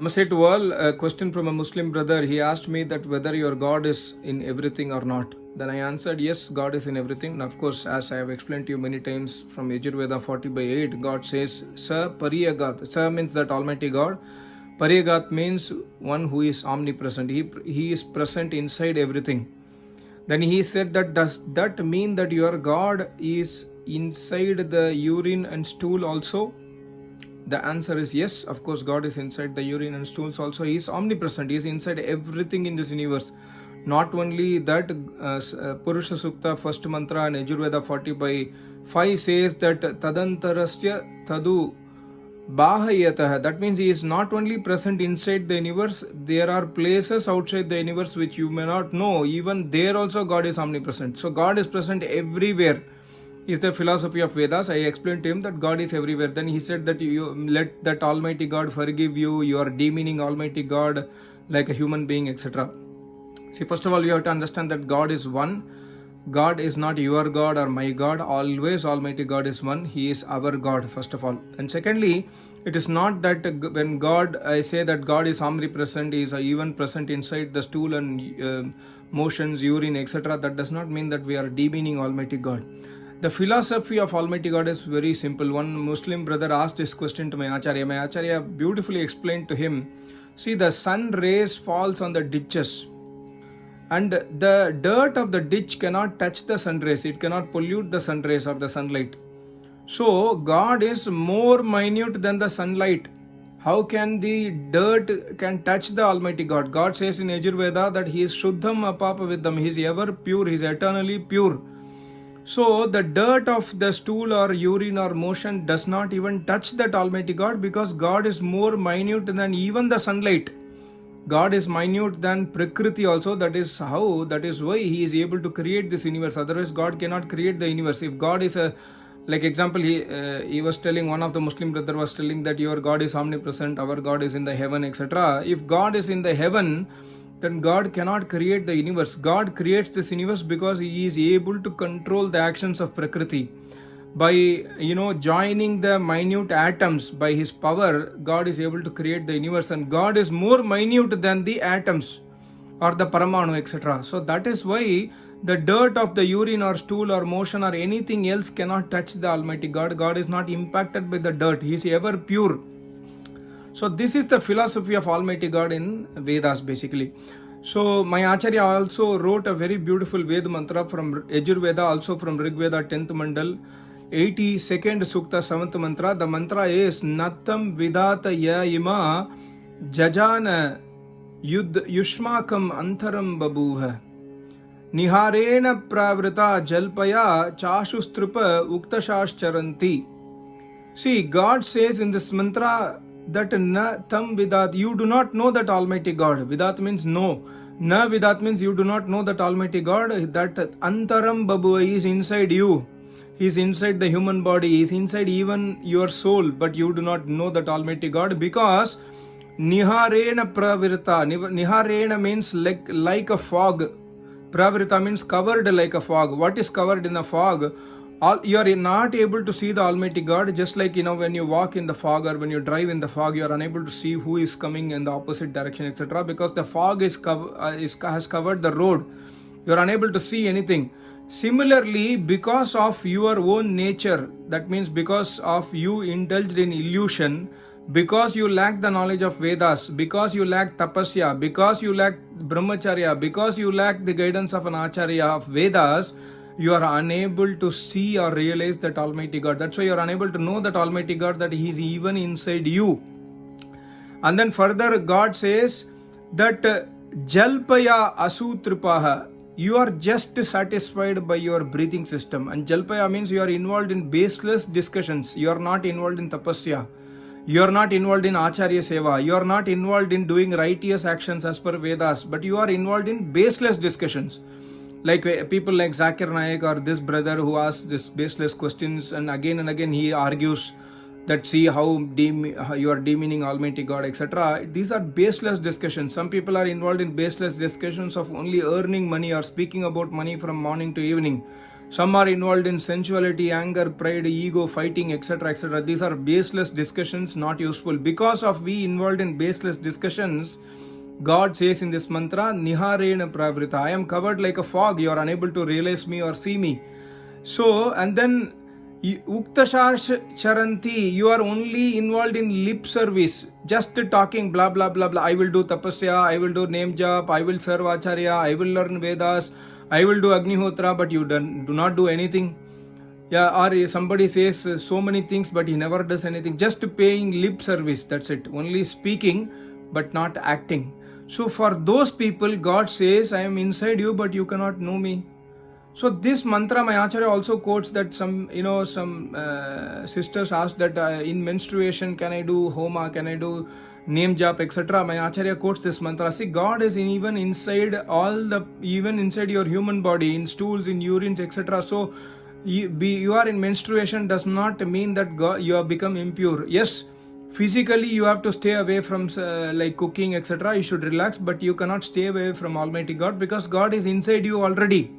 Namaste to all. A question from a Muslim brother. He asked me that whether your God is in everything or not. Then I answered, yes, God is in everything. And of course, as I have explained to you many times from Yajurveda 40/8, God says, Sa Pariyagat. Sa means that Almighty God. Pariyagat means one who is omnipresent. He is present inside everything. Then he said that does that mean that your God is inside the urine and stool also? The answer is yes. Of course, God is inside the urine and stools also. He is omnipresent. He is inside everything in this universe. Not only that, Purusha Sukta, first mantra, and Yajurveda 40/5 says that Tadantarasya Tadu Bahayatah. That means He is not only present inside the universe, there are places outside the universe which you may not know. Even there also God is omnipresent. So God is present everywhere. Is the philosophy of Vedas. I explained to him that God is everywhere. Then he said that you let that Almighty God forgive you. You are demeaning Almighty God like a human being, etc. See, first of all, you have to understand that God is one. God is not your God or my God. Always Almighty God is one. He is our God, first of all. And secondly, it is not that when God, I say that God is omnipresent, He is even present inside the stool and motions, urine, etc. That does not mean that we are demeaning Almighty God. The philosophy of Almighty God is very simple. One Muslim brother asked this question to my Acharya. My Acharya beautifully explained to him, see, the sun rays falls on the ditches and the dirt of the ditch cannot touch the sun rays. It cannot pollute the sun rays or the sunlight. So God is more minute than the sunlight. How can the dirt can touch the Almighty God? God says in Yajurveda that He is Shuddham Apapaviddham. He is ever pure. He is eternally pure. So the dirt of the stool or urine or motion does not even touch that Almighty God, because God is more minute than even the sunlight. God is minute than Prakriti also. That is why He is able to create this universe. Otherwise God cannot create the universe. If God is like example, he was telling, one of the Muslim brother was telling that your God is omnipresent, our God is in the heaven, etc. If God is in the heaven, then God cannot create the universe. God creates this universe because He is able to control the actions of Prakriti. By joining the minute atoms by His power, God is able to create the universe, and God is more minute than the atoms or the Paramanu, etc. So that is why the dirt of the urine or stool or motion or anything else cannot touch the Almighty God. God is not impacted by the dirt. He is ever pure. So this is the philosophy of Almighty God in Vedas basically. So my Acharya also wrote a very beautiful Ved mantra from Yajurveda, also from Rigveda 10th Mandal, 82nd Sukta 7th mantra. The mantra is Nattam Vidata Ya Ima Jajana Yud Yushmakam Antaram Babuha Niharena Pravrita Jalpaya Chashustrupa Uktashascharanti. See, God says in this mantra that na tam vidat, you do not know that Almighty God. Vidat means no. Na vidat means you do not know that Almighty God. That antaram babu is inside you. He is inside the human body. He is inside even your soul. But you do not know that Almighty God, because niharena pravirta. Niharena means like a fog. Pravirta means covered like a fog. What is covered in a fog? You are not able to see the Almighty God, just like when you walk in the fog or when you drive in the fog, you are unable to see who is coming in the opposite direction, etc. Because the fog has covered the road. You are unable to see anything. Similarly, because of your own nature, that means because of you indulged in illusion, because you lack the knowledge of Vedas, because you lack tapasya, because you lack brahmacharya, because you lack the guidance of an acharya of Vedas, you are unable to see or realize that Almighty God. That's why you are unable to know that Almighty God, that He is even inside you. And then further God says that Jalpaya Asutripaha, you are just satisfied by your breathing system. And Jalpaya means you are involved in baseless discussions. You are not involved in tapasya. You are not involved in Acharya Seva. You are not involved in doing righteous actions as per Vedas. But you are involved in baseless discussions. Like people like Zakir Naik or this brother who asks this baseless questions, and again he argues that see how you are demeaning Almighty God, etc. These are baseless discussions. Some people are involved in baseless discussions of only earning money or speaking about money from morning to evening. Some are involved in sensuality, anger, pride, ego, fighting, etc., etc. These are baseless discussions, not useful. Because of we involved in baseless discussions, God says in this mantra, Niharena Pravrita, I am covered like a fog, you are unable to realize me or see me. So, and then Uktashash Charanti, you are only involved in lip service, just talking blah blah blah blah. I will do tapasya, I will do name jap, I will serve acharya, I will learn Vedas, I will do Agnihotra, but you do not do anything. Yeah, or somebody says so many things, but he never does anything. Just paying lip service, that's it. Only speaking, but not acting. So for those people, God says, I am inside you, but you cannot know me. So this mantra, my Acharya also quotes that some sisters asked that in menstruation, can I do homa, can I do name jap, etc. My Acharya quotes this mantra. See, God is even inside even inside your human body, in stools, in urines, etc. So you are in menstruation does not mean that you have become impure. Yes, physically you have to stay away from like cooking, etc. You should relax, but you cannot stay away from Almighty God because God is inside you already.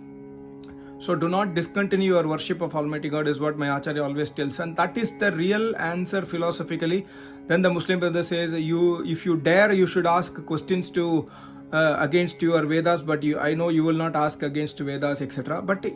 So do not discontinue your worship of Almighty God is what my Acharya always tells, and that is the real answer philosophically. Then the Muslim brother says, if you dare, you should ask questions to against your Vedas, but I know you will not ask against Vedas, etc. But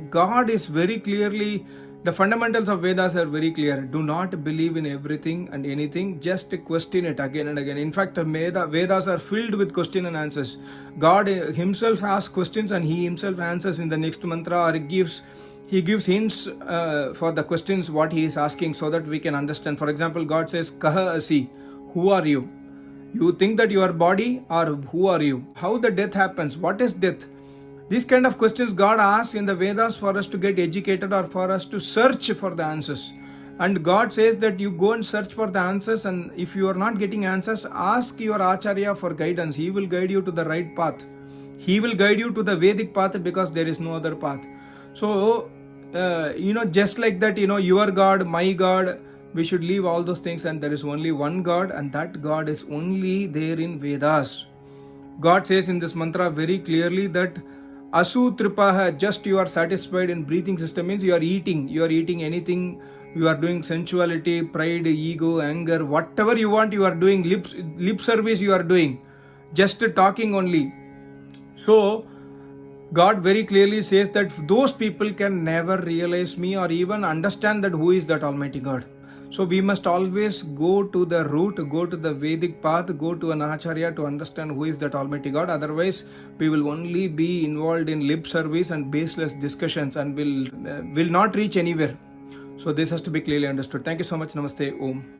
God is very clearly, the fundamentals of Vedas are very clear. Do not believe in everything and anything, just question it again and again. In fact, Vedas are filled with question and answers. God himself asks questions and he himself answers in the next mantra, or he gives hints for the questions what he is asking so that we can understand. For example, God says, Kaha Asi, who are you? You think that you are body, or who are you? How the death happens? What is death? These kind of questions God asks in the Vedas for us to get educated or for us to search for the answers. And God says that you go and search for the answers, and if you are not getting answers, ask your Acharya for guidance. He will guide you to the right path. He will guide you to the Vedic path because there is no other path. So, just like that, your God, my God, we should leave all those things, and there is only one God, and that God is only there in Vedas. God says in this mantra very clearly that Asu Tripaha, just you are satisfied in breathing system, means you are eating anything, you are doing sensuality, pride, ego, anger, whatever you want, you are doing lip service, you are doing, just talking only. So God very clearly says that those people can never realize me or even understand that who is that Almighty God. So we must always go to the root, go to the Vedic path, go to an Acharya to understand who is that Almighty God. Otherwise, we will only be involved in lip service and baseless discussions and will not reach anywhere. So this has to be clearly understood. Thank you so much. Namaste. Om.